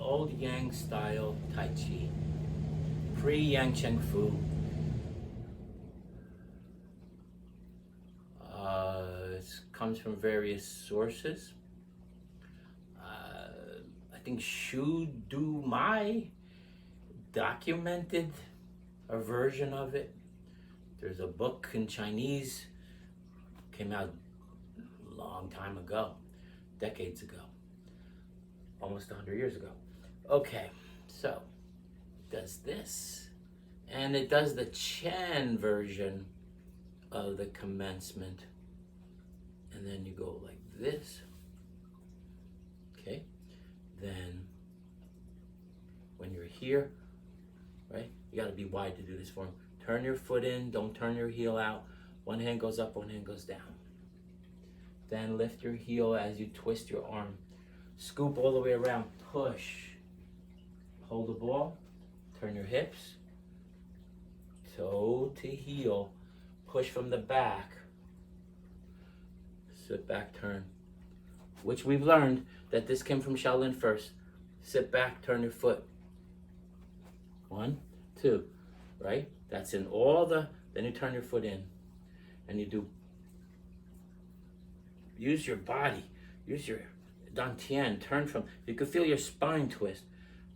old Yang style Taichi, pre-Yang Chen Fu. It comes from various sources. I think Shu Du Mai documented a version of it. There's a book in Chinese, came out a long time ago, decades ago, almost 100 years ago. Okay, so it does this, and it does the Chen version of the commencement, and then you go like this. Okay, then when you're here, right, you got to be wide to do this form. Turn your foot in, don't turn your heel out. One hand goes up, one hand goes down. Then lift your heel as you twist your arm. Scoop all the way around, push. Hold the ball, turn your hips, toe to heel, push from the back. Sit back, turn. Which we've learned that this came from Shaolin first. Sit back, turn your foot. 1, 2, right? That's in all the, then you turn your foot in and you do, use your body, use your dantian, turn from, you can feel your spine twist.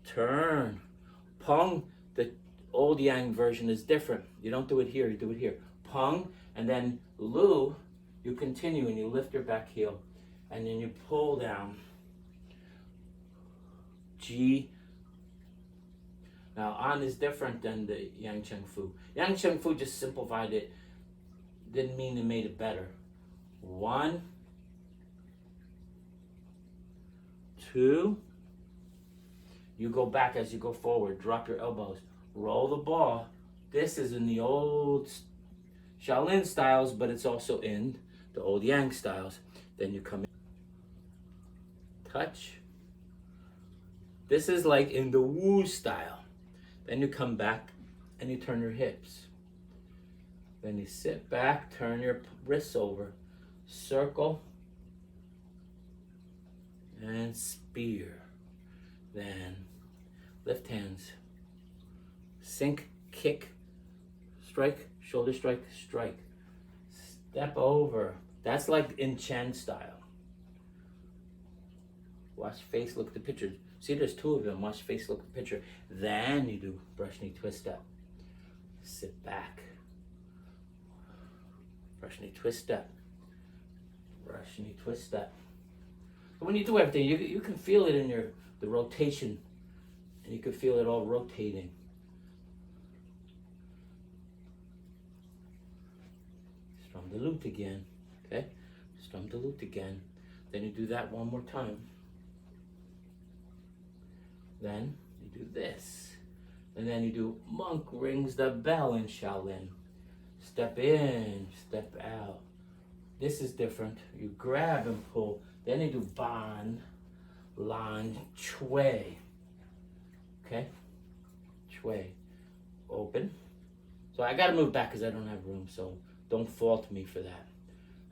Turn. Peng, the old Yang version is different. You don't do it here, you do it here. Peng, and then Lu, you continue and you lift your back heel and then you pull down. Ji. Now, An is different than the Yang Chen Fu. Yang Chen Fu just simplified it. Didn't mean it made it better. 1, 2. You go back as you go forward. Drop your elbows. Roll the ball. This is in the old Shaolin styles, but it's also in the old Yang styles. Then you come in. Touch. This is like in the Wu style. Then you come back and you turn your hips. Then you sit back, turn your wrists over, circle, and spear. Then lift hands, sink, kick, strike, shoulder strike, strike. Step over. That's like in Chen style. Watch face, look at the picture. See, there's 2 of them. Watch face, look at the picture. Then you do brush knee twist step. Sit back. Brush knee twist step. Brush knee twist step. But when you do everything, you can feel it in the rotation, and you can feel it all rotating. Strum the lute again. Okay? Strum the lute again. Then you do that one more time. Then you do this. And then you do monk rings the bell in Shaolin. Step in, step out. This is different. You grab and pull. Then you do ban, lan, chui. Okay? Chui. Open. So I gotta move back because I don't have room, so don't fault me for that.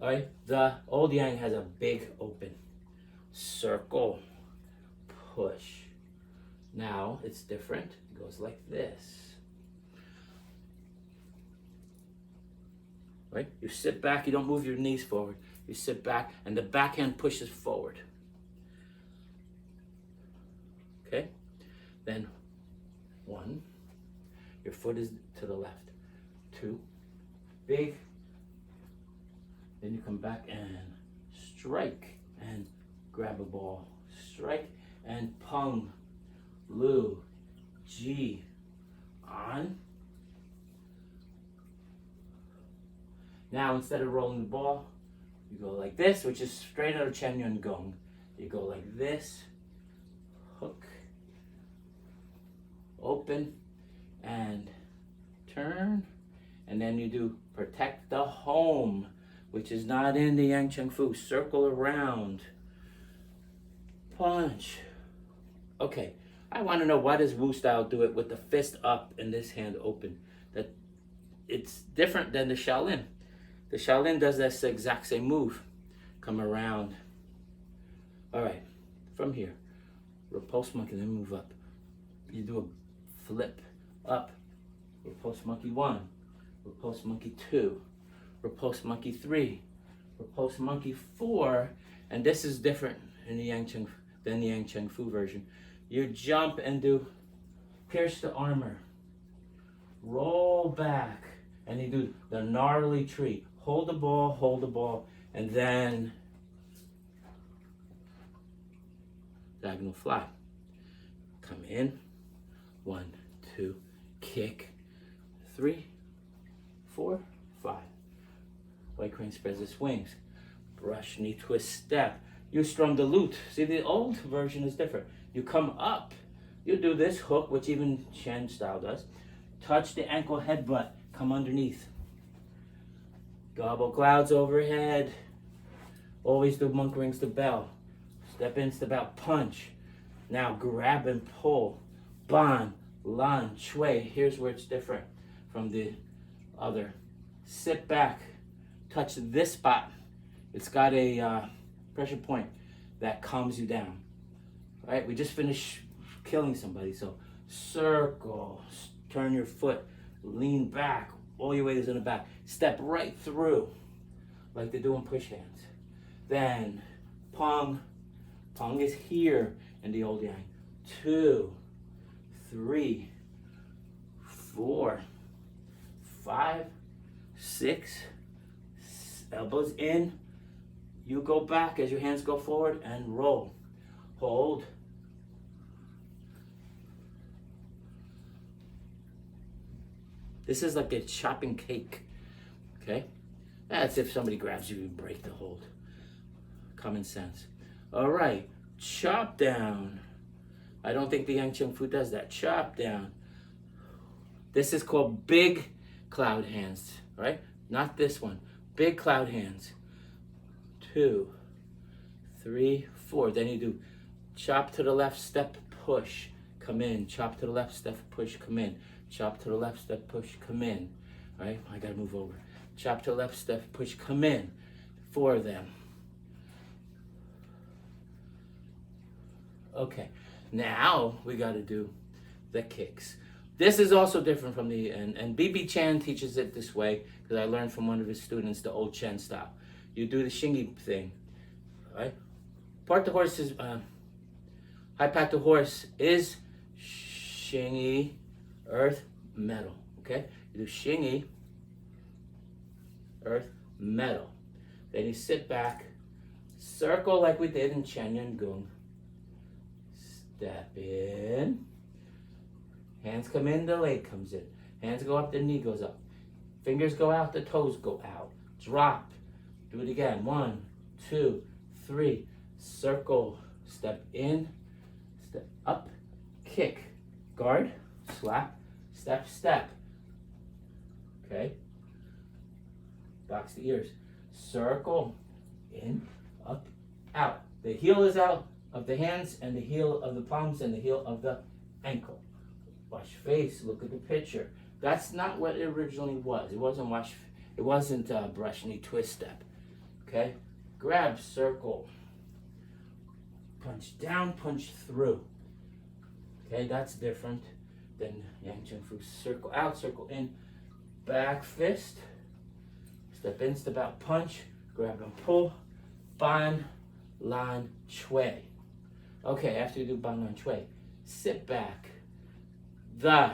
Alright? The old Yang has a big open. Circle. Push. Now it's different. It goes like this. Right? You sit back, you don't move your knees forward. You sit back and the backhand pushes forward. Okay? Then 1. Your foot is to the left. 2. Big. Then you come back and strike and grab a ball. Strike and peng. Lu, Ji, An. Now instead of rolling the ball, you go like this, which is straight out of Chen Yun Gong. You go like this, hook, open, and turn. And then you do protect the home, which is not in the Yang Chen Fu. Circle around, punch. Okay. I want to know, why does Wu style do it with the fist up and this hand open? That it's different than the Shaolin. The Shaolin does this exact same move. Come around. All right, from here. Repulse monkey, then move up. You do a flip up. Repulse monkey 1, repulse monkey 2, repulse monkey 3, repulse monkey 4, and this is different in the Yang Chen Fu version. You jump and do pierce the armor, roll back, and you do the gnarly tree. Hold the ball, and then diagonal fly. Come in, 1, 2, kick, 3, 4, 5. White crane spreads its wings. Brush, knee twist, step. You strum the lute. See, the old version is different. You come up. You do this hook, which even Chen Style does. Touch the ankle headbutt. Come underneath. Gobble clouds overhead. Always do monk rings the bell. Step in, step out, punch. Now grab and pull. Ban, lan, shui. Here's where it's different from the other. Sit back, touch this spot. It's got a pressure point that calms you down. All right, we just finished killing somebody, so circle, turn your foot, lean back, all your weight is in the back. Step right through, like they do in push hands. Then pong, pong is here in the old Yang. 2, 3, 4, 5, 6, elbows in. You go back as your hands go forward and roll. Hold. This is like a chopping cake, okay? That's if somebody grabs you and break the hold. Common sense. All right, chop down. I don't think the Yang Chen Fu does that. Chop down. This is called big cloud hands, right? Not this one. Big cloud hands. 2, 3, 4. Then you do chop to the left, step, push, come in. Chop to the left, step, push, come in. Chop to the left, step, push, come in. All right, I gotta move over. Chop to the left, step, push, come in. 4 of them. Okay, now we gotta do the kicks. This is also different from the, and BB Chan teaches it this way, because I learned from one of his students, the old Chen style. You do the shingy thing, right? Part the horse is, high pat the horse is shingy, earth, metal, okay? You do shingy, earth, metal. Then you sit back, circle like we did in Chen and Yang. Step in. Hands come in, the leg comes in. Hands go up, the knee goes up. Fingers go out, the toes go out. Drop. Do it again. 1, 2, 3. Circle. Step in. Step up. Kick. Guard. Slap. Step, step. Okay? Box the ears. Circle. In. Up. Out. The heel is out of the hands and the heel of the palms and the heel of the ankle. Wash face, look at the picture. That's not what it originally was. It wasn't brush, knee, twist, step. Okay? Grab, circle. Punch down, punch through. Okay, that's different than Yang Chen Fu. Circle out, circle in. Back fist. Step in, step out, punch. Grab and pull. Ban, lan, shui. Okay, after you do ban, lan, shui, sit back. The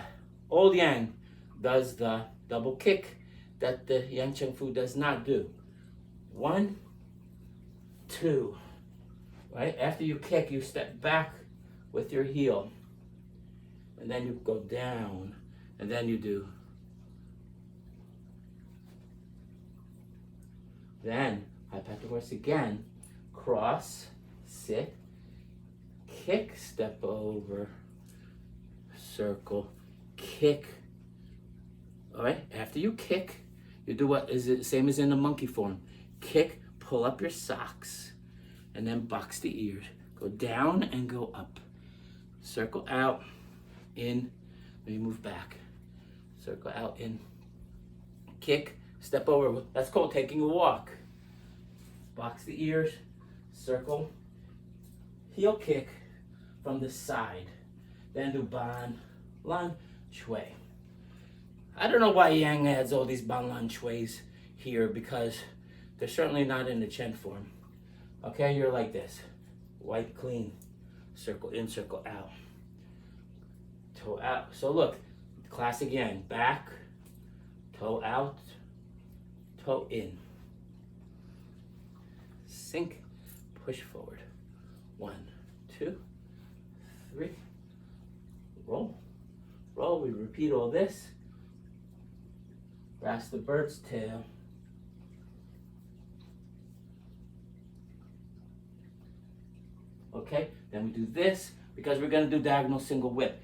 old Yang does the double kick that the Yang Chen Fu does not do. 1, 2, right? After you kick, you step back with your heel. And then you go down. And then you do. Then, high pat the horse again. Cross, sit, kick, step over. Circle, kick. All right, after you kick, you do what is it same as in the monkey form. Kick, pull up your socks, and then box the ears. Go down and go up. Circle out, in, then you move back. Circle out, in. Kick, step over. That's called taking a walk. Box the ears, circle, heel kick, from the side. Then do Ban Lan Chui. I don't know why Yang adds all these Ban Lan Chuis here, because they're certainly not in the Chen form. Okay, you're like this. White clean. Circle in, circle out. Toe out. So look, classic Yang. Back, toe out, toe in. Sink, push forward. 1, 2, 3. Roll. Roll. We repeat all this. Grasp the bird's tail. Okay, then we do this because we're going to do diagonal single whip.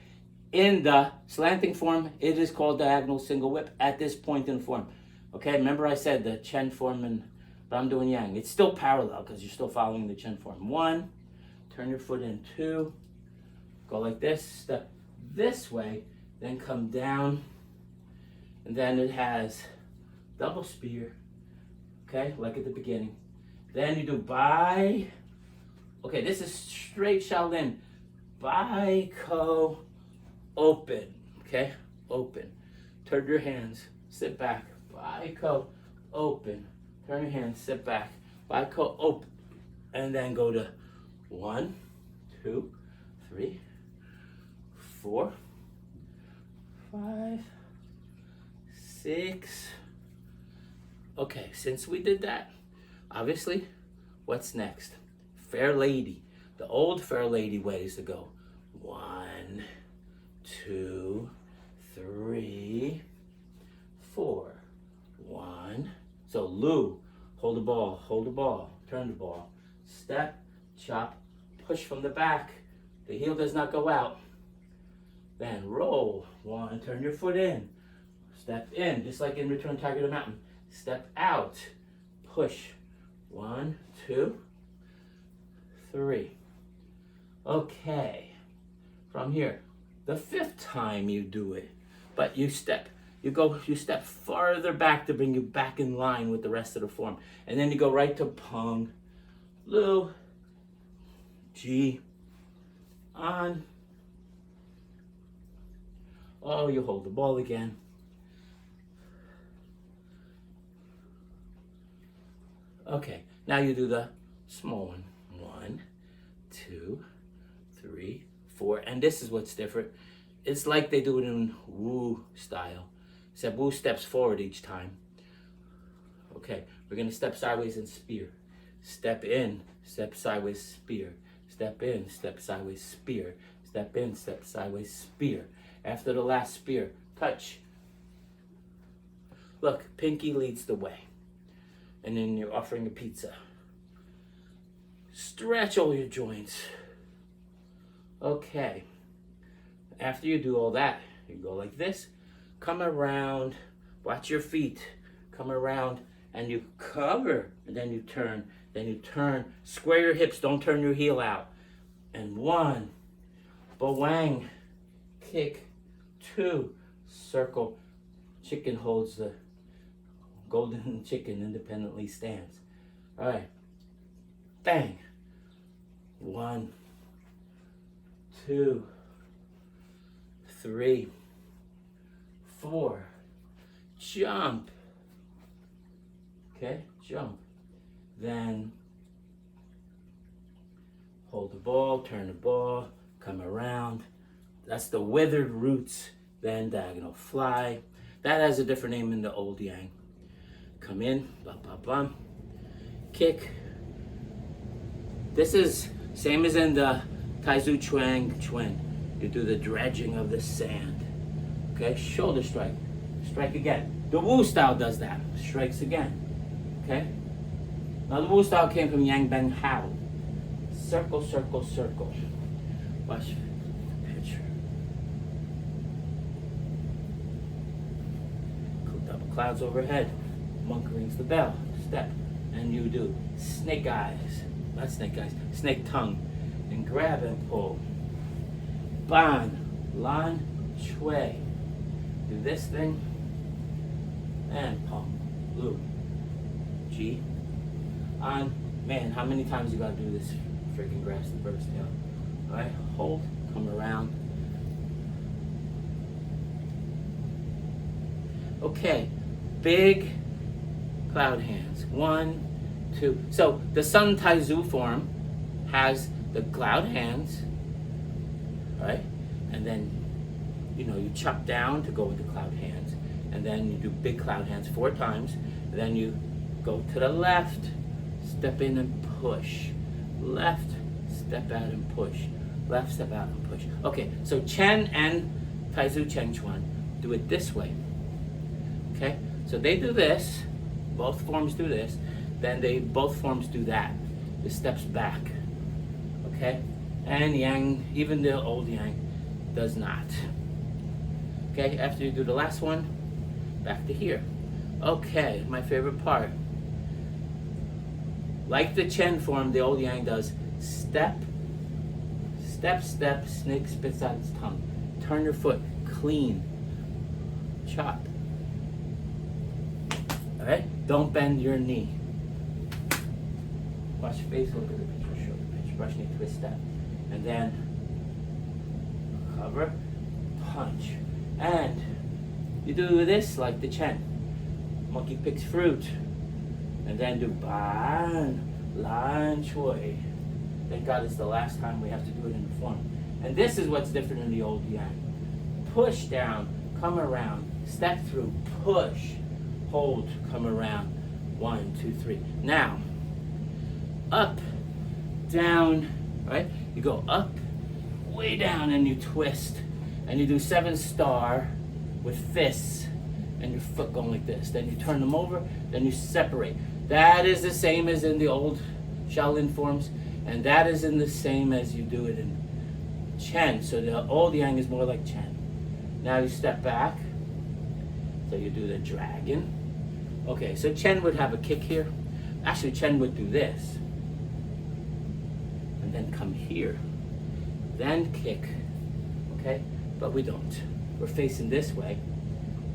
In the slanting form, it is called diagonal single whip at this point in the form. Okay, remember I said the Chen form, but I'm doing Yang. It's still parallel because you're still following the Chen form. 1, turn your foot in. 2, go like this, step this way, then come down, and then it has double spear, okay, like at the beginning. Then you do Bai. Okay, this is straight Shaolin. Bai Ko, open, okay, open. Turn your hands, sit back. Bai Ko, open. Turn your hands, sit back. Bai Ko, open. And then go to 1, 2, 3, 4, 5, 6. Okay, since we did that, obviously, what's next? Fair lady. The old fair lady ways to go. 1, 2, 3, 4. 1. So Lou, hold the ball, turn the ball. Step, chop, push from the back. The heel does not go out. Then roll. 1, turn your foot in. Step in, just like in Return Tiger to the Mountain. Step out, push. 1, 2, 3. Okay, from here, the 5th time you do it, but you step farther back to bring you back in line with the rest of the form. And then you go right to Peng, Lu, Ji, on. Oh, you hold the ball again. Okay, now you do the small one. 1, 2, 3, 4. And this is what's different. It's like they do it in Wu style. Except Wu steps forward each time. Okay, we're going to step sideways and spear. Step in, step sideways, spear. Step in, step sideways, spear. Step in, step sideways, spear. After the last spear, touch. Look, pinky leads the way. And then you're offering a pizza. Stretch all your joints. Okay. After you do all that, you go like this. Come around. Watch your feet. Come around and you cover. And then you turn. Then you turn. Square your hips. Don't turn your heel out. And 1. Bawang. Kick. 2. Circle. Chicken holds the golden chicken independently stands. All right. Bang. 1, 2, 3, 4. Jump. Okay, jump. Then hold the ball, turn the ball, come around. That's the withered roots. Then diagonal fly. That has a different name in the old Yang. Come in, bum, bum, bum. Kick. This is same as in the Taiji Chuang Chuan. You do the dredging of the sand. Okay, shoulder strike. Strike again. The Wu style does that. Strikes again. Okay? Now the Wu style came from Yang Ben Hao. Circle, circle, circle. Watch the picture. Double clouds overhead. Monk rings the bell. Step. And you do snake eyes. Not snake eyes. Snake tongue. And grab and pull. Ban. Lan. Chui. Do this thing. And Peng. Lu. Ji. On. Man, how many times you gotta do this? Freaking grasp the bird's tail. All right, hold, come around. Okay, big cloud hands. 1, 2. So the Sun Taizu form has the cloud hands, right? And then, you know, you chop down to go with the cloud hands. And then you do big cloud hands 4 times. And then you go to the left, step in and push. Left, step out and push. Left, step out and push. Okay, so Chen and Taizu Chen Quan do it this way. Okay, so they do this, both forms do this, then both forms do that. The steps back. Okay, and Yang, even the old Yang, does not. Okay, after you do the last one, back to here. Okay, my favorite part. Like the Chen form, the old Yang does step, step, step, snake spits out its tongue. Turn your foot, clean, chop. All right, don't bend your knee. Watch your face, look at the picture, show the picture, brush knee, twist step. And then cover, punch. And you do this like the Chen. Monkey picks fruit. And then do Ban, Lan, Chui. Thank God it's the last time we have to do it in the form. And this is what's different in the old Yang. Push down, come around, step through, push, hold, come around. 1, 2, 3. Now, up, down, right? You go up, way down, and you twist. And you do 7-star with fists and your foot going like this. Then you turn them over, then you separate. That is the same as in the old Shaolin forms, and that is in the same as you do it in Chen. So the old Yang is more like Chen. Now you step back, so you do the dragon. Okay, so Chen would have a kick here. Actually, Chen would do this. And then come here. Then kick, okay? But we don't. We're facing this way,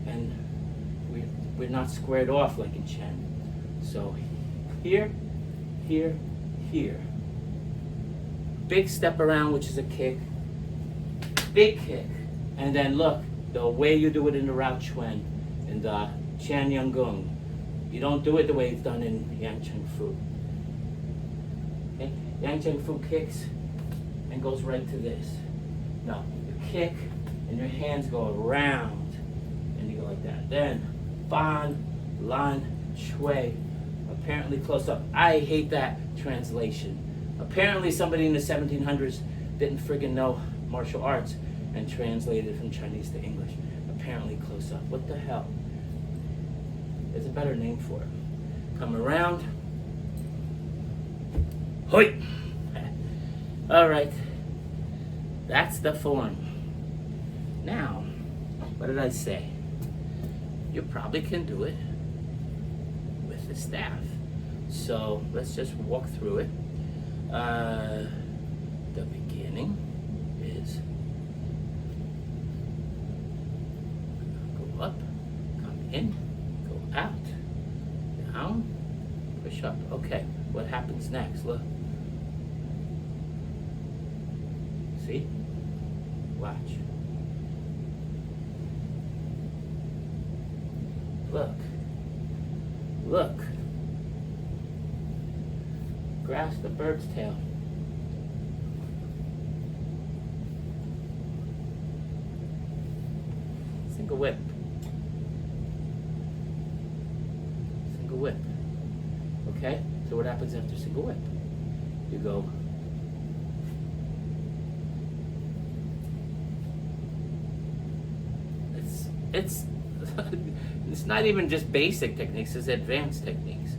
and we're not squared off like in Chen. So here, here, here. Big step around, which is a kick. Big kick. And then look, the way you do it in the Rou Quan, in the Chen Yang Gong. You don't do it the way it's done in Yang Chen Fu. Okay? Yang Chen Fu kicks and goes right to this. No, you kick and your hands go around and you go like that. Then Ban, Lan, Chui. Apparently close up. I hate that translation. Apparently somebody in the 1700s didn't friggin' know martial arts and translated from Chinese to English. Apparently close up. What the hell? There's a better name for it. Come around. Hoi! All right. That's the form. Now, what did I say? You probably can do it with the staff. So let's just walk through it. The beginning is go up, come in, go out, down, push up. Okay, what happens next? Look. See? Watch. Look. Look. Grasp the bird's tail. Single whip. Single whip. Okay? So what happens after single whip? You go. It's not even just basic techniques, it's advanced techniques.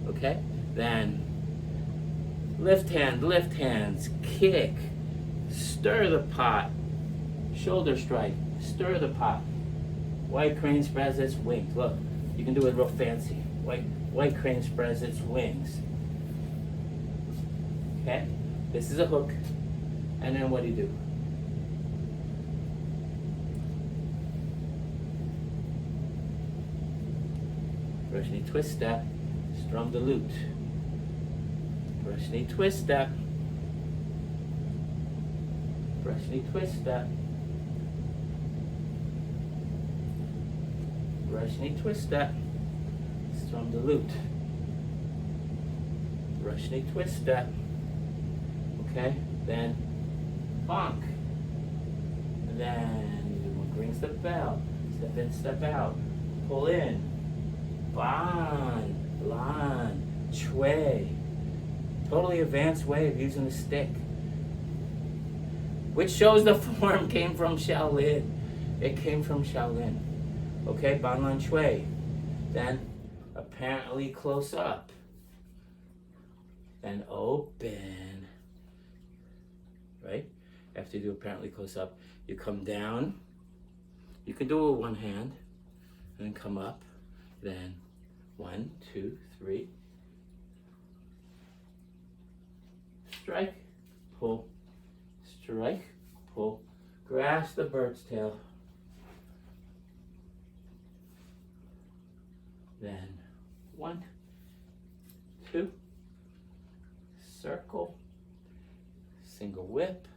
Okay? Then lift hands, kick, stir the pot, shoulder strike, stir the pot. White crane spreads its wings. Look, you can do it real fancy. White crane spreads its wings. Okay? This is a hook. And then what do you do? Brush knee twist step, strum the lute. Brush knee twist step. brush knee twist step. Brush knee twist step. It's from the lute. Brush knee twist step. Okay, then bonk. And then one rings the bell. Step in, step out. Pull in. Ban, lan, chui. Totally advanced way of using the stick. Which shows the form came from Shaolin. It came from Shaolin. Okay, ban, lan, chui. Then apparently close up. Then open. Right? After you do apparently close up, you come down. You can do it with one hand. And then come up. Then 1, 2, 3. Strike, pull, strike, pull. Grasp the bird's tail. Then 1, 2. Circle. Single whip.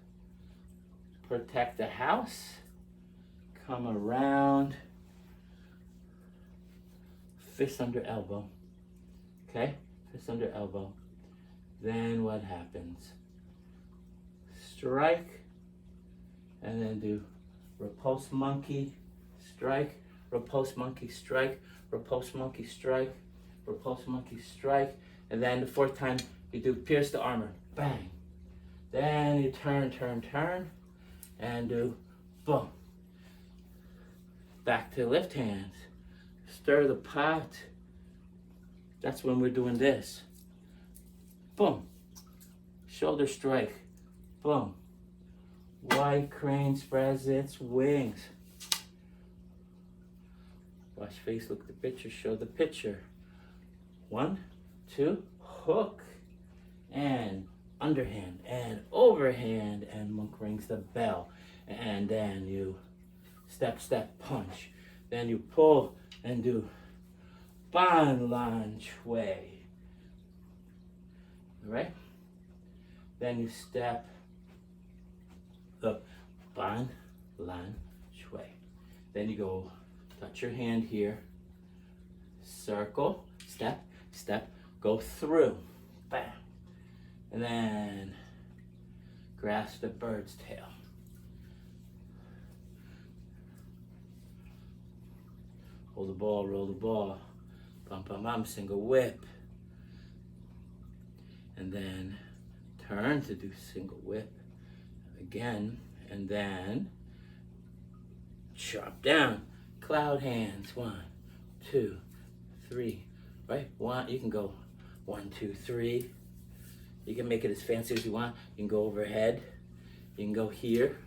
Protect the house. Come around. Fist under elbow. Okay? Fist under elbow. Then what happens? Strike. And then do repulse monkey. Strike. Repulse monkey. Strike. Repulse monkey. Strike. Repulse monkey. Strike. And then the fourth time you do pierce the armor. Bang. Then you turn, turn, turn. And do boom. Back to left hand. Stir the pot. That's when we're doing this. Boom. Shoulder strike. Boom. White crane spreads its wings. Wash face, look at the picture, show the picture. 1, 2, hook. And underhand and overhand, and monk rings the bell. And then you step, step, punch. Then you pull and do ban, lan, chui. All right? Then you step up, ban, lan, chui. Then you go, touch your hand here, circle, step, step, go through, bam. And then grasp the bird's tail. Hold the ball, roll the ball. Bum, bum, bum, single whip. And then turn to do single whip again. And then chop down. Cloud hands. 1, 2, 3. Right? You can go 1, 2, 3. You can make it as fancy as you want. You can go overhead. You can go here.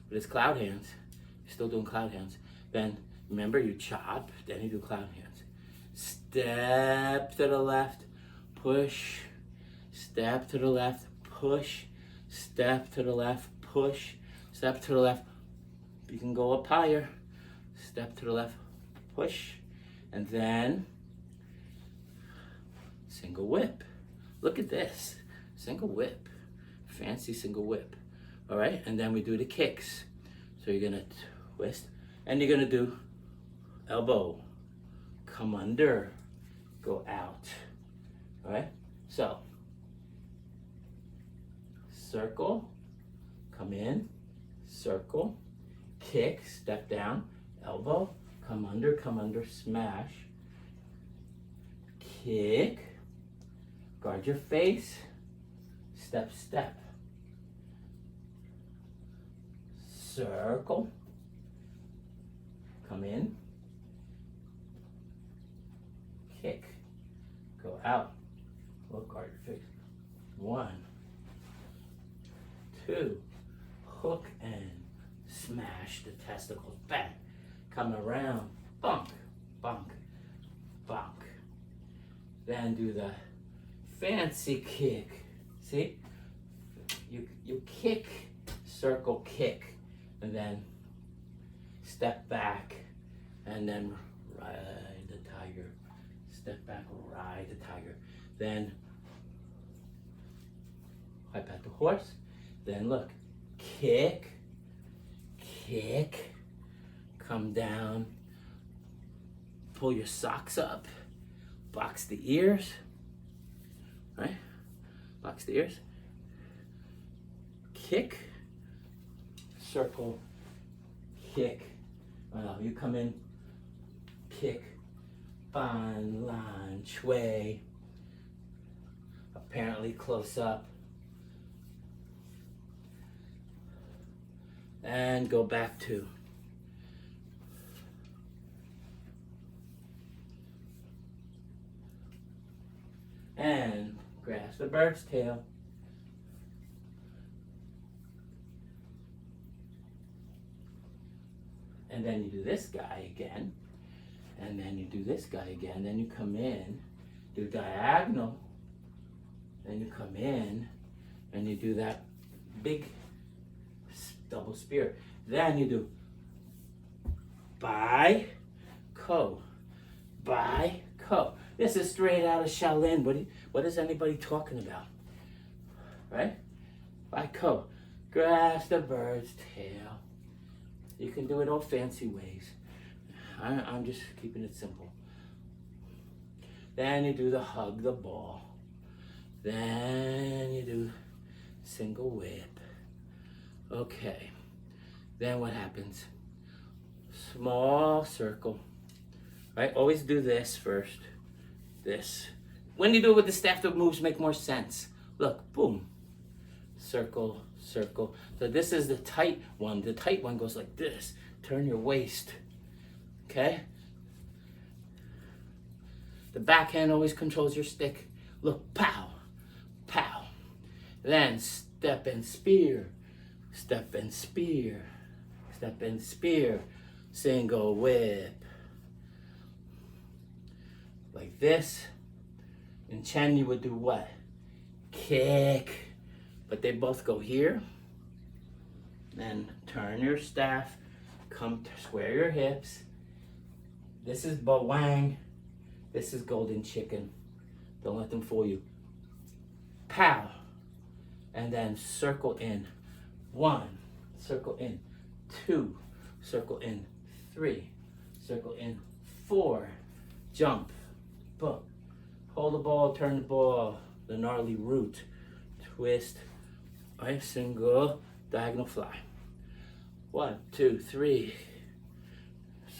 But it's cloud hands. You're still doing cloud hands. Then remember, you chop, then you do cloud hands. Step to the left, push. Step to the left, push. Step to the left, push. Step to the left. You can go up higher. Step to the left, push. And then single whip. Look at this. Single whip. Fancy single whip. All right? And then we do the kicks. So you're going to twist. And you're going to do elbow. Come under. Go out. All right? So, circle. Come in. Circle. Kick. Step down. Elbow. Come under, smash. Kick. Guard your face. Step, step. Circle. Come in. Kick. Go out. Look, guard your face. 1, 2. Hook and smash the testicles. Bang. Come around. Bunk. Bunk. Bunk. Then do the fancy kick. See? You kick, circle kick, and then step back, and then ride the tiger. Step back, ride the tiger. Then wipe out the horse. Then look, kick, kick, come down, pull your socks up, box the ears, right? Box the ears, kick, circle, kick. You come in, kick, ban, lan, shui. Apparently close up. And go back to. And grasp the bird's tail. And then you do this guy again. And then you do this guy again. Then you come in, do diagonal. Then you come in and you do that big double spear. Then you do bai, ko, bai, ko. This is straight out of Shaolin. What is anybody talking about? Right? Bai, ko. Grasp the bird's tail. You can do it all fancy ways. I'm just keeping it simple. Then you do the hug the ball. Then you do single whip. Okay. Then what happens? Small circle. Right? Always do this first. This. When you do it with the staff, the moves make more sense. Look, boom. Circle, circle. So this is the tight one. The tight one goes like this. Turn your waist. Okay? The backhand always controls your stick. Look, pow, pow. Then step and spear. Step and spear. Step and spear. Single whip. Like this. In Chen, you would do what? Kick. But they both go here. Then turn your staff. Come to square your hips. This is Bo Wang. This is Golden Chicken. Don't let them fool you. Pow. And then circle in. 1. Circle in. 2. Circle in. 3. Circle in. 4. Jump. Boom. Hold the ball, turn the ball. The gnarly root. Twist. Right, single. Diagonal fly. 1, 2, 3.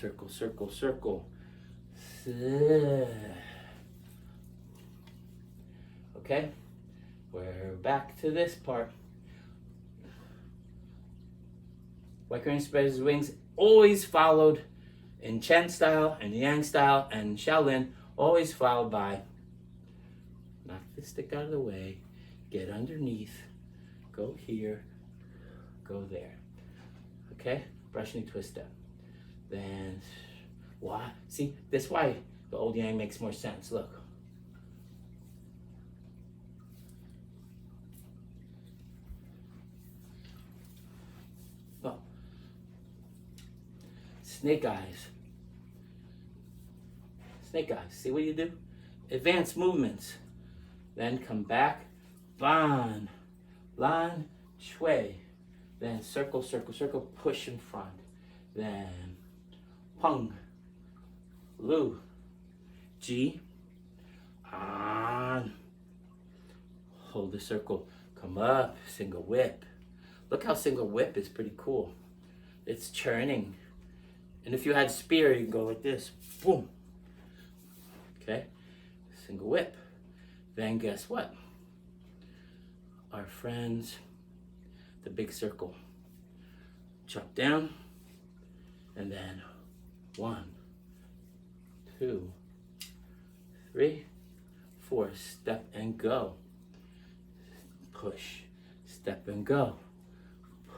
Circle, circle, circle. Okay, we're back to this part. White crane spreads his wings, always followed in Chen style and Yang style and Shaolin, always followed by knock the stick out of the way, get underneath, go here, go there. Okay, brush knee twist step. Then, why? See, that's why the old Yang makes more sense. Look. Oh. Snake eyes. Snake eyes. See what you do? Advanced movements. Then come back. Ban. Lan. Shui. Then circle, circle, circle. Push in front. Then Peng, Lu, Ji, An. Hold the circle, come up, single whip. Look how single whip is pretty cool. It's churning. And if you had spear, you can go like this, boom. Okay, single whip. Then guess what? Our friends, the big circle. Chop down, and then 1, 2, 3, 4. Step and go. Push. Step and go.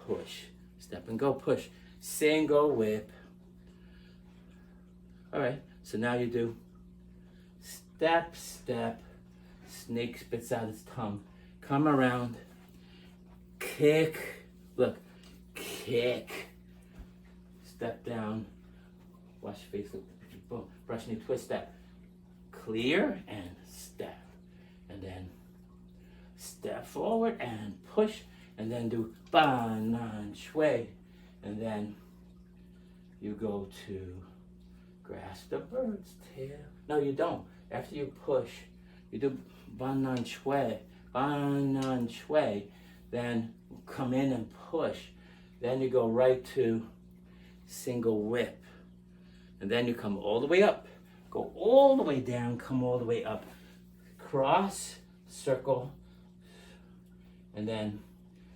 Push. Step and go. Push. Single whip. All right. So now you do step, step. Snake spits out its tongue. Come around. Kick. Look. Kick. Step down. Wash your face, look, boom, brush knee twist step. Clear and step. And then step forward and push and then do Ban Nan Shui, and then you go to grasp the bird's tail. No, you don't. After you push, you do Ban Nan Shui, then come in and push. Then you go right to single whip. And then you come all the way up. Go all the way down, come all the way up. Cross, circle, and then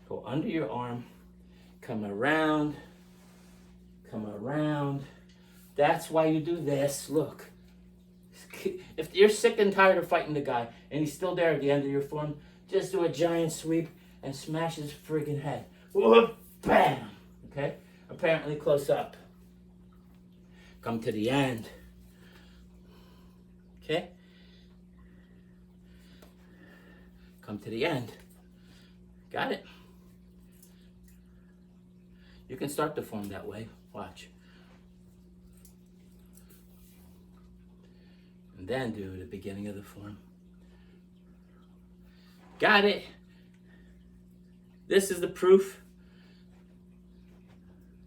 go under your arm, come around. That's why you do this. Look. If you're sick and tired of fighting the guy and he's still there at the end of your form, just do a giant sweep and smash his friggin' head. Whoop, bam! Okay? Apparently close up. Come to the end. Okay? Come to the end. Got it? You can start the form that way. Watch. And then do the beginning of the form. Got it? This is the proof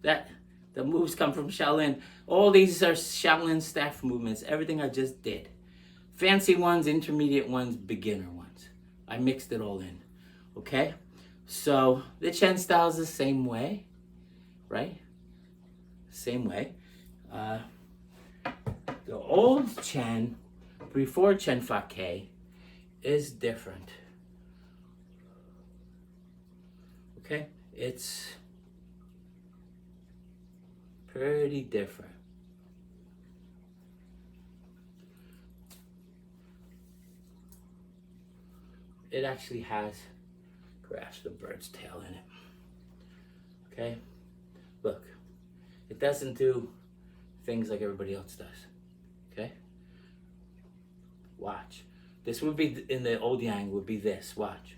that the moves come from Shaolin. All these are Shaolin staff movements. Everything I just did. Fancy ones, intermediate ones, beginner ones. I mixed it all in. Okay? So the Chen style is the same way. Right? Same way. The old Chen, before Chen Fa Ke, is different. Okay? It's pretty different. It actually has grasp the bird's tail in it. Okay? Look, it doesn't do things like everybody else does. Okay? Watch. This would be, in the old Yang, would be this. Watch.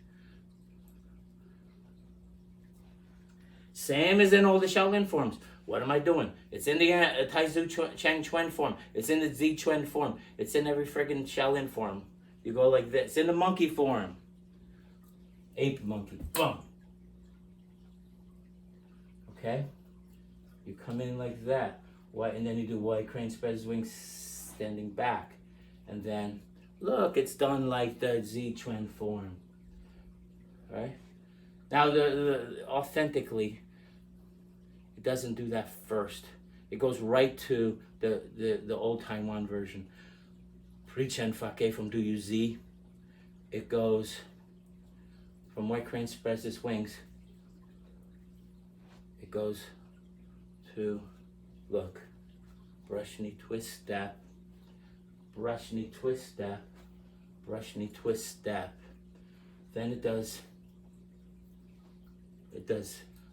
Same as in all the Shaolin forms. What am I doing? It's in the Taiji Chang Chuan form. It's in the Zi Chuan form. It's in every friggin' Shaolin form. You go like this. It's in the monkey form. Ape monkey. Boom. Okay? You come in like that. And then you do wide crane, spread his wings, standing back. And then, look, it's done like the Zi Chuan form. Right? Now, authentically, it doesn't do that first. It goes right to the old Taiwan version. Pre-Chen Fa Ke from Do You Z. It goes from white crane spreads his wings. It goes to, look, brush knee twist step, brush knee twist step, brush knee twist step. Then it does,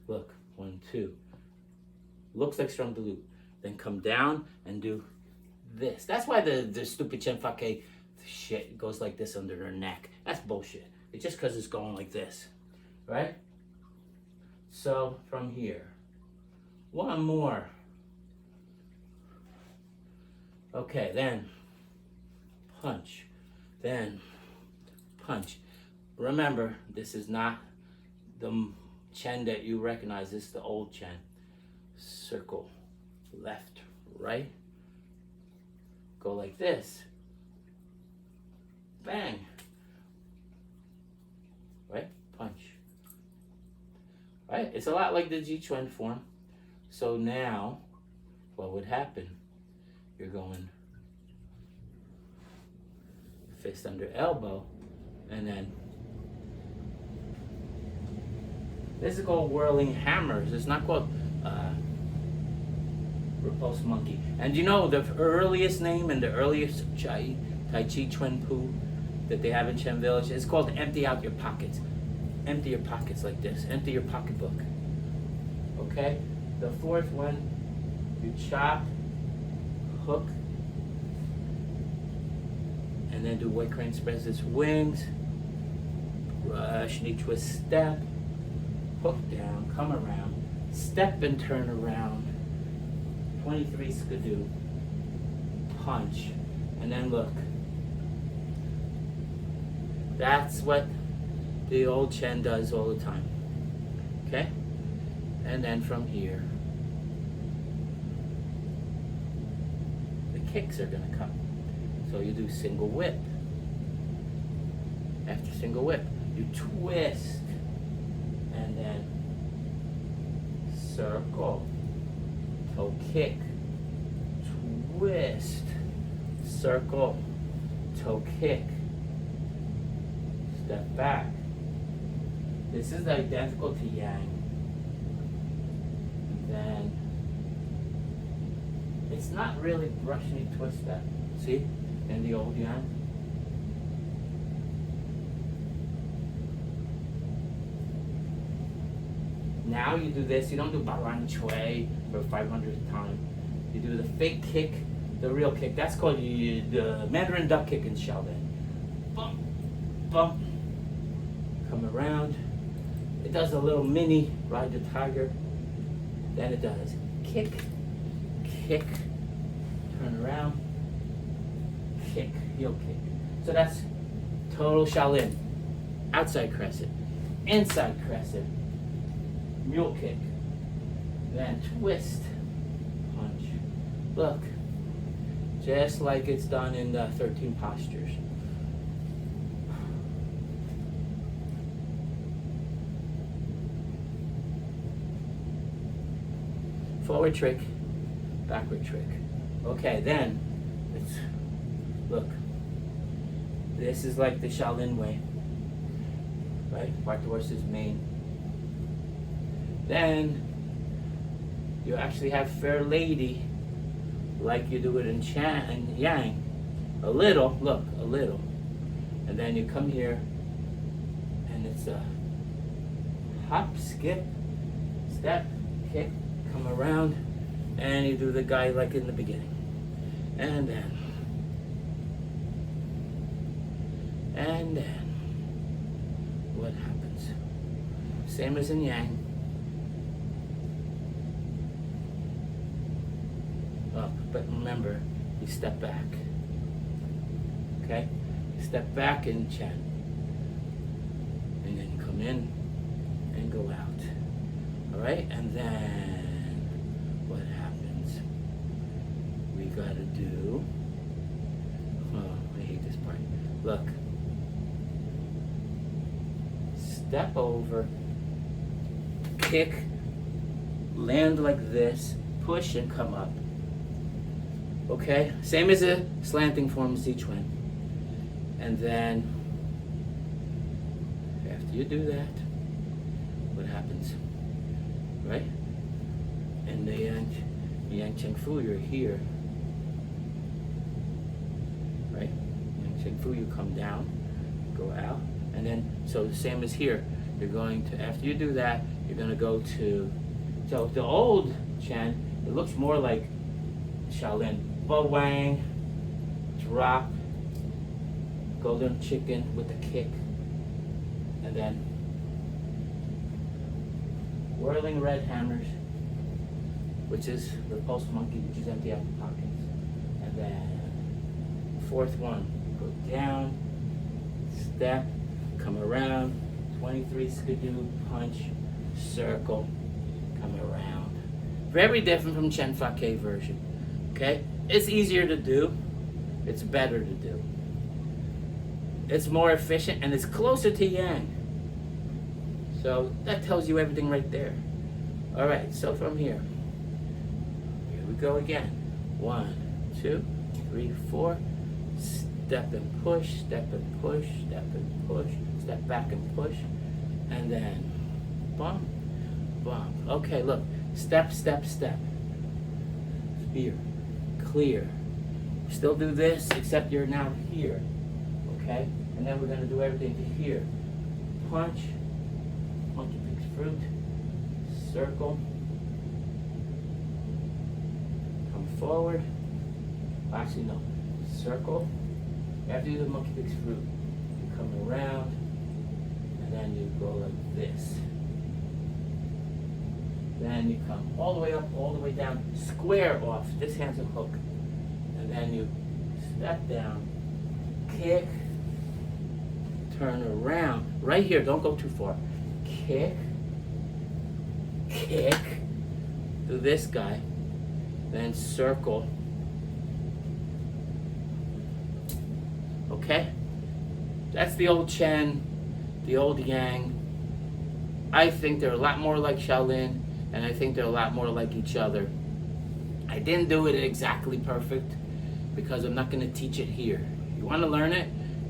look, 1, 2. Looks like strong loop. Then come down and do this. That's why the stupid Chen Fa Ke shit goes like this under their neck. That's bullshit. It's just because it's going like this, right? So from here, one more. Okay, then punch, then punch. Remember, this is not the Chen that you recognize. This is the old Chen. Circle, left, right. Go like this. Bang. Right? Punch. Right? It's a lot like the Zi Chuan form. So now, what would happen? You're going fist under elbow, and then this is called whirling hammers. It's not called repulse monkey. And you know the earliest name and the earliest Taiji Chuan Pu that they have in Chen Village is called empty out your pockets. Empty your pockets like this. Empty your pocketbook. Okay? The fourth one, you chop, hook, and then do white crane spreads its wings, brush knee twist step, hook down, come around, step and turn around, 23 skidoo, punch, and then look. That's what the old Chen does all the time. Okay? And then from here, the kicks are gonna come. So you do single whip. After single whip, you twist. And then circle, toe kick, twist, circle, toe kick, step back. This is identical to Yang. Then it's not really brushing a twist that. See? In the old Yang. Now you do this, you don't do Baran Chui for 500th time. You do the fake kick, the real kick. That's called the Mandarin duck kick in Shaolin. Bump, bump, come around. It does a little mini ride the tiger. Then it does kick, kick, turn around, kick, heel kick. So that's total Shaolin. Outside crescent, inside crescent, mule kick, then twist, punch. Look, just like it's done in the 13 postures. Forward trick, backward trick. Okay, then, it's, look, this is like the Shaolin way, right? Part horse's mane. Then, you actually have Fair Lady, like you do it in Chen and Yang. A little, look, a little. And then you come here, and it's a hop, skip, step, kick, come around, and you do the guy like in the beginning. And then, what happens? Same as in Yang. Up, but remember, you step back. Okay? Step back in Chen. And then come in and go out. Alright? And then what happens? We gotta do, oh, I hate this part. Look. Step over, kick, land like this, push and come up. Okay? Same as a slanting form Xie Quan. And then, after you do that, what happens? Right? And the Yang Chen Fu, you're here. Right? Yang Chen Fu, you come down, go out, and then, so the same as here. You're going to, after you do that, you're going to go to, so the old Chen, it looks more like Shaolin. Bo Wang, drop, golden chicken with the kick, and then whirling red hammers, which is the pulse monkey, which is empty out the pockets. And then fourth one, go down, step, come around, 23 skidoo, punch, circle, come around. Very different from Chen Fa Ke version. Okay? It's easier to do. It's better to do. It's more efficient and it's closer to Yang. So that tells you everything right there. All right, so from here we go again. 1, 2, 3, 4. Step and push, step and push, step and push, step back and push, and then bump, bump. Okay, look, step, step, step. Spear, clear. Still do this, except you're now here. Okay, and then we're gonna do everything to here. Punch, monkey picks fruit, circle, come forward. Actually, no, circle. After you do the monkey picks fruit, you come around, and then you go like this. Then you come all the way up, all the way down, square off. This hand's a hook. And then you step down, kick, turn around. Right here, don't go too far. Kick, kick, do this guy, then circle. Okay? That's the old Chen, the old Yang. I think they're a lot more like Shaolin, and I think they're a lot more like each other. I didn't do it exactly perfect because I'm not going to teach it here. You want to learn it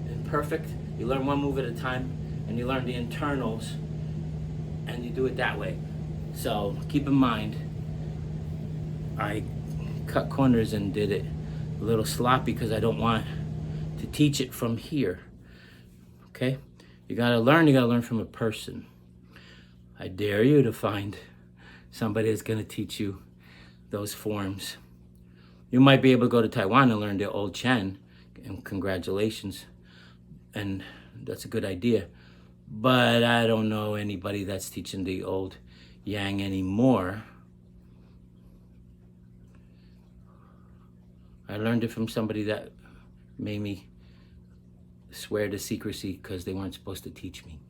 in perfect, you learn one move at a time, and you learn the internals, and you do it that way. So keep in mind, I cut corners and did it a little sloppy because I don't want to teach it from here. Okay? You gotta learn from a person. I dare you to find somebody that's gonna teach you those forms. You might be able to go to Taiwan and learn the old Chen, and congratulations, and that's a good idea. But I don't know anybody that's teaching the old Yang anymore. I learned it from somebody that made me swear to secrecy because they weren't supposed to teach me.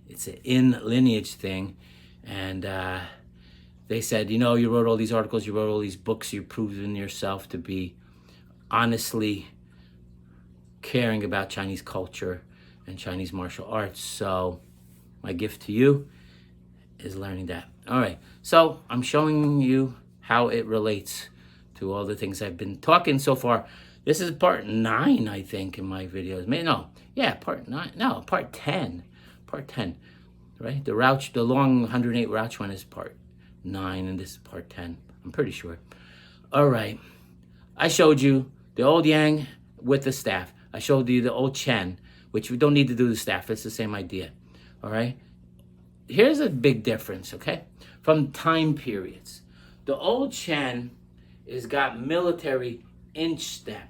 It's an in-lineage thing, and they said, you know, you wrote all these articles, you wrote all these books, you've proven yourself to be honestly caring about Chinese culture and Chinese martial arts. So my gift to you is learning that. All right, so I'm showing you how it relates to all the things I've been talking so far. This is part 9, I think, in my videos. Part 9. No, part 10. Part 10, right? The long 108 Rou Quan is part 9, and this is part 10. I'm pretty sure. All right. I showed you the old Yang with the staff. I showed you the old Chen, which we don't need to do the staff. It's the same idea. All right? Here's a big difference, okay? From time periods. The old Chen is got military inch step.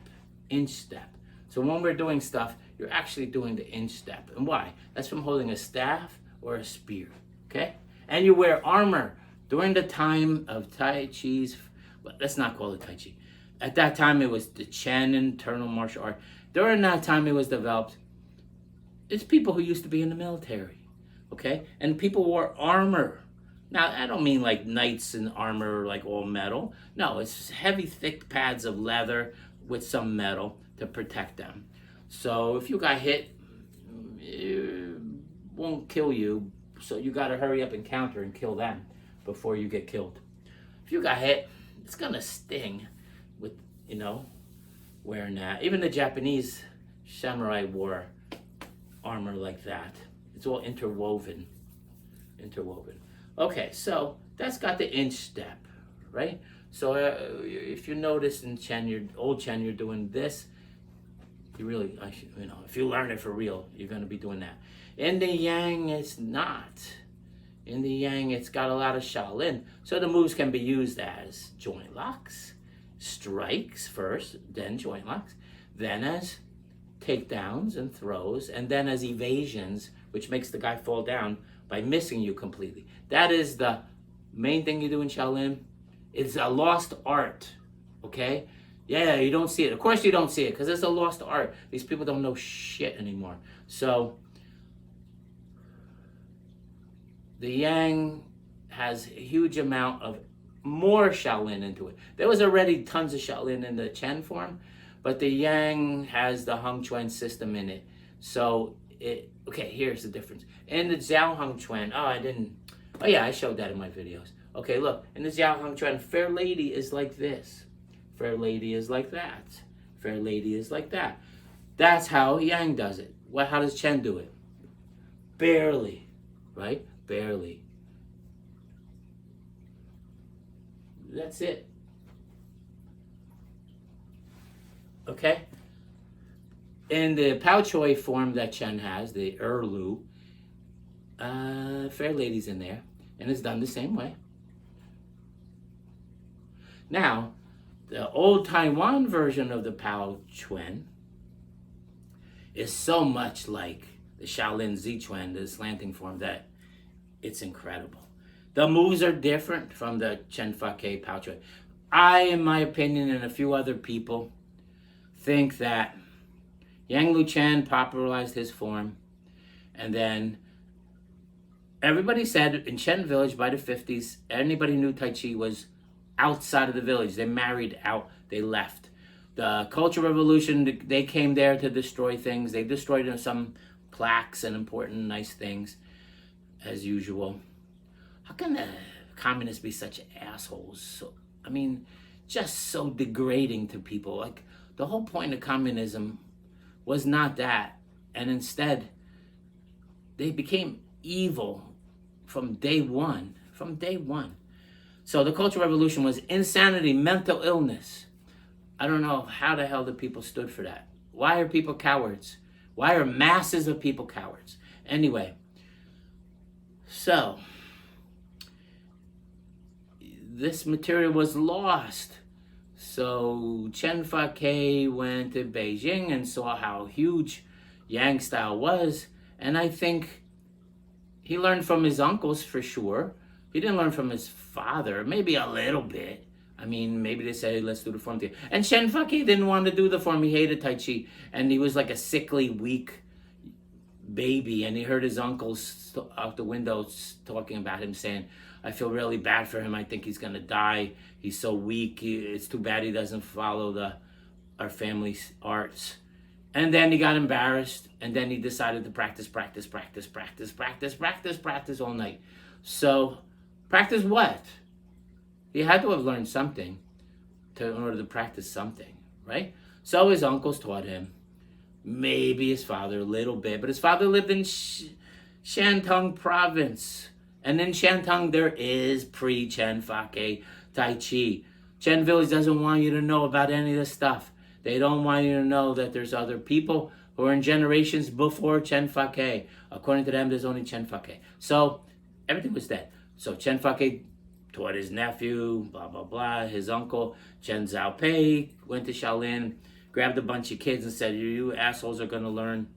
So when we're doing stuff, you're actually doing the inch step. And why? That's from holding a staff or a spear, okay? And you wear armor during the time of Taichi's, but let's not call it Taichi. At that time, it was the Chen internal martial art. During that time, it was developed. It's people who used to be in the military, okay? And people wore armor. Now, I don't mean like knights in armor, like all metal. No, it's heavy, thick pads of leather with some metal to protect them. So if you got hit, it won't kill you. So you got to hurry up and counter and kill them before you get killed. If you got hit, it's going to sting with, wearing that. Even the Japanese samurai wore armor like that. It's all interwoven. Okay, so that's got the inch step, right? So if you notice in Chen, old Chen, you're doing this. You really, if you learn it for real, you're going to be doing that. In the Yang, it's not. In the Yang, it's got a lot of Shaolin. So the moves can be used as joint locks, strikes first, then joint locks, then as takedowns and throws, and then as evasions, which makes the guy fall down by missing you completely. That is the main thing you do in Shaolin. It's a lost art, okay? Yeah, you don't see it. Of course you don't see it because it's a lost art. These people don't know shit anymore. So the Yang has a huge amount of more Shaolin into it. There was already tons of Shaolin in the Chen form, but the Yang has the Hung Chuan system in it. So okay, here's the difference. In the Xiao Hung Chuan, I showed that in my videos. Okay, look, in the Xiao Hung Chuan, fair lady is like this. Fair lady is like that. Fair lady is like that. That's how Yang does it. How does Chen do it? Barely, right? Barely. That's it. Okay? In the Pao Chui form that Chen has, the Lu, fair lady's in there, and it's done the same way. Now, the old Taiwan version of the Pao Chui is so much like the Shaolin Xie Quan, the slanting form, that it's incredible. The moves are different from the Chen Fa Ke Pao Chui. I, in my opinion, and a few other people, think that Yang Lu Chen popularized his form, and then everybody said in Chen village by the 50s, anybody who knew Tai Chi was outside of the village. They married out, they left. The Cultural Revolution, they came there to destroy things. They destroyed some plaques and important, nice things, as usual. How can the communists be such assholes? So, I mean, just so degrading to people. Like, the whole point of communism was not that. And instead, they became evil from day one. From day one. So the Cultural Revolution was insanity, mental illness. I don't know how the hell the people stood for that. Why are people cowards? Why are masses of people cowards? Anyway, so this material was lost. So Chen Fa-Ke went to Beijing and saw how huge Yang style was. And I think he learned from his uncles for sure. He didn't learn from his father, maybe a little bit. I mean, maybe they said, let's do the form together. And Chen Fa-Ke didn't want to do the form. He hated Tai Chi. And he was like a sickly, weak baby. And he heard his uncles out the window talking about him, saying, I feel really bad for him. I think he's going to die. He's so weak. It's too bad he doesn't follow our family's arts. And then he got embarrassed. And then he decided to practice all night. So, practice what? He had to have learned something in order to practice something, right? So his uncles taught him, maybe his father a little bit, but his father lived in Shantung province. And in Shantung, there is pre-Chen Fa-Ke Tai Chi. Chen village doesn't want you to know about any of this stuff. They don't want you to know that there's other people who are in generations before Chen Fa-Ke. According to them, there's only Chen Fa-Ke. So everything was dead. So Chen Fa-Ke taught his nephew, blah, blah, blah. His uncle, Chen Xiaopei, went to Shaolin, grabbed a bunch of kids and said, you assholes are going to learn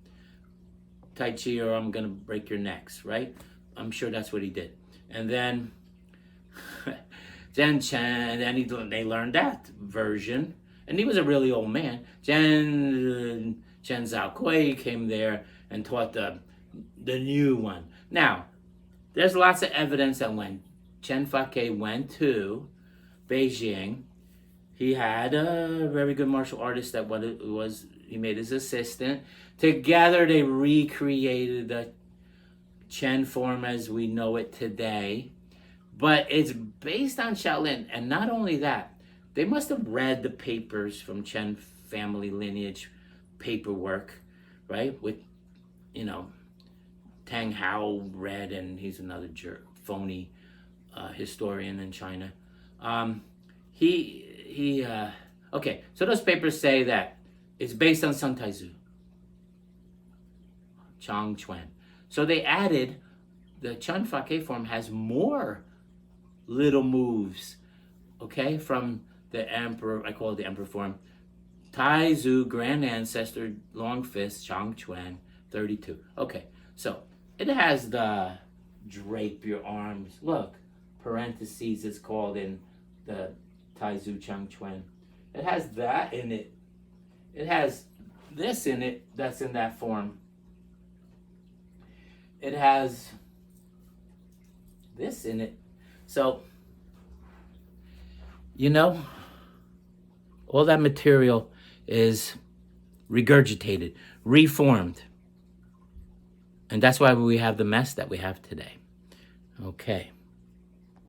Tai Chi or I'm going to break your necks, right? I'm sure that's what he did. And then they learned that version. And he was a really old man. Chen Xiaokui came there and taught the new one. Now, there's lots of evidence that when Chen Fa-Ke went to Beijing, he had a very good martial artist that he made his assistant. Together they recreated the Chen form as we know it today. But it's based on Shaolin. And not only that, they must have read the papers from Chen family lineage paperwork, right? With, Tang Hao read, and he's another phony historian in China. Okay, so those papers say that it's based on Sun Taizu, Chang Chuan. So they added the Chen Fa-Ke form has more little moves, okay, from the emperor. I call it the emperor form. Taizu, grand ancestor, long fist, Chang Chuan, 32. Okay, so it has the drape your arms. Look, parentheses it's called in the Taizu Chang Chuan. It has that in it. It has this in it that's in that form. It has this in it. So, all that material is regurgitated, reformed. And that's why we have the mess that we have today. Okay.